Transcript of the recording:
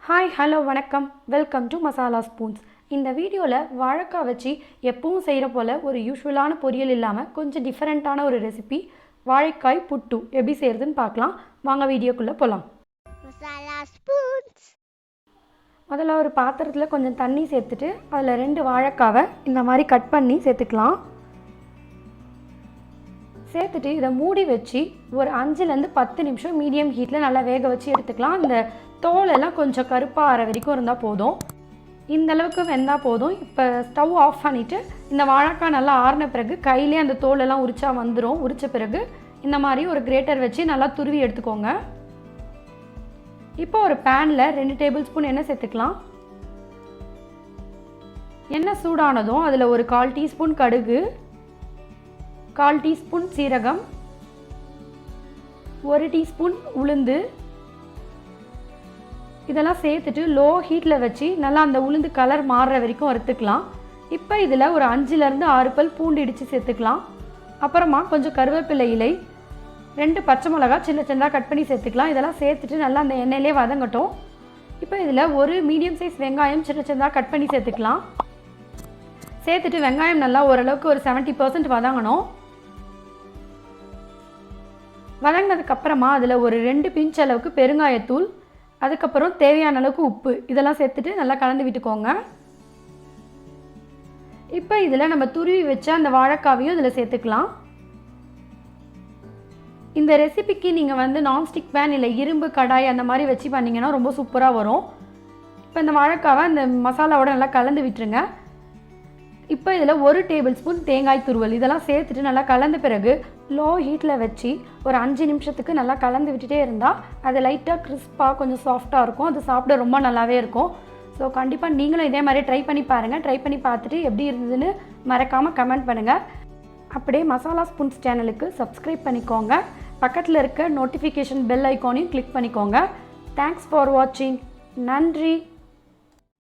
Hi hello வணக்கம் welcome to masala spoons. இந்த வீடியோவில் வாழைக்காய் வச்சு எப்பவும் செய்கிற போல் ஒரு யூஸ்வலான பொரியல் இல்லாமல் கொஞ்சம் டிஃப்ரெண்ட்டான ஒரு ரெசிபி வாழைக்காய் புட்டு எப்படி செய்கிறதுன்னு பார்க்கலாம். வாங்க வீடியோக்குள்ளே போகலாம். மசாலா ஸ்பூன்ஸ். முதல்ல ஒரு பாத்திரத்தில் கொஞ்சம் தண்ணி சேர்த்துட்டு அதில் 2 வாழைக்காவை இந்த மாதிரி கட் பண்ணி சேர்த்துக்கலாம். சேர்த்துட்டு இதை மூடி வச்சு ஒரு 5லேருந்து 10 நிமிஷம் மீடியம் ஹீட்டில் நல்லா வேக வச்சு எடுத்துக்கலாம். அந்த தோலெல்லாம் கொஞ்சம் கருப்பாக ஆற வரைக்கும் இருந்தால் போதும். இந்த அளவுக்கு வெந்தால் போதும். இப்போ ஸ்டவ் ஆஃப் பண்ணிவிட்டு இந்த வாழைக்காய் நல்லா ஆறின பிறகு கையிலே அந்த தோலெல்லாம் உரிச்சா வந்துடும். உரித்த பிறகு இந்த மாதிரி ஒரு கிரேட்டர் வச்சு நல்லா துருவி எடுத்துக்கோங்க. இப்போ ஒரு பேனில் 2 டேபிள் ஸ்பூன் எண்ணெய் சேர்த்துக்கலாம். எண்ணெய் சூடானதும் அதில் ஒரு 1/4 டீஸ்பூன் கடுகு, 1/4 டீஸ்பூன் சீரகம், 1 டீஸ்பூன் உளுந்து இதெல்லாம் சேர்த்துட்டு லோ ஹீட்டில் வச்சு நல்லா அந்த உளுந்து கலர் மாறுற வரைக்கும் வறுத்துக்கலாம். இப்போ இதில் ஒரு 5லேருந்து 6 பல் பூண்டு இடித்து சேர்த்துக்கலாம். அப்புறமா கொஞ்சம் கருவேப்பிலை இலை, 2 பச்சை மிளகா சின்ன சின்னதாக கட் பண்ணி சேர்த்துக்கலாம். இதெல்லாம் சேர்த்துட்டு நல்லா அந்த எண்ணெயிலே வதங்கட்டும். இப்போ இதில் ஒரு மீடியம் சைஸ் வெங்காயம் சின்ன சின்னதாக கட் பண்ணி சேர்த்துக்கலாம். சேர்த்துட்டு வெங்காயம் நல்லா ஓரளவுக்கு ஒரு 70% வதங்கணும். வதங்கினதுக்கப்புறமா அதில் ஒரு 2 பிஞ்ச் அளவுக்கு பெருங்காயத்தூள், அதுக்கப்புறம் தேவையான அளவுக்கு உப்பு இதெல்லாம் சேர்த்துட்டு நல்லா கலந்து விட்டுக்கோங்க. இப்போ இதில் நம்ம துருவி வச்ச அந்த வாழைக்காவையும் இதில் சேர்த்துக்கலாம். இந்த ரெசிபிக்கு நீங்கள் நான்ஸ்டிக் பேன் இல்லை இரும்பு கடாய் அந்த மாதிரி வச்சு பண்ணிங்கன்னா ரொம்ப சூப்பராக வரும். இப்போ இந்த வாழைக்காவை அந்த மசாலாவோட நல்லா கலந்து விட்டுருங்க. இப்போ இதில் 1 டேபிள் ஸ்பூன் தேங்காய் துருவல் இதெல்லாம் சேர்த்துட்டு நல்லா கலந்த பிறகு லோ ஹீட்டில் வச்சு ஒரு 5 நிமிஷத்துக்கு நல்லா கலந்து விட்டுட்டே இருந்தால் அது லைட்டாக கிறிஸ்பாக கொஞ்சம் சாஃப்டாக இருக்கும். அது சாப்பிட ரொம்ப நல்லாவே இருக்கும். ஸோ கண்டிப்பாக நீங்களும் இதே மாதிரி ட்ரை பண்ணி பாருங்கள். ட்ரை பண்ணி பார்த்துட்டு எப்படி இருந்ததுன்னு மறக்காமல் கமெண்ட் பண்ணுங்கள். அப்படியே மசாலா ஸ்பூன்ஸ் சேனலுக்கு சப்ஸ்கிரைப் பண்ணிக்கோங்க. பக்கத்தில் இருக்க நோட்டிஃபிகேஷன் பெல் ஐக்கானையும் கிளிக் பண்ணிக்கோங்க. தேங்க்ஸ் ஃபார் வாட்சிங். நன்றி.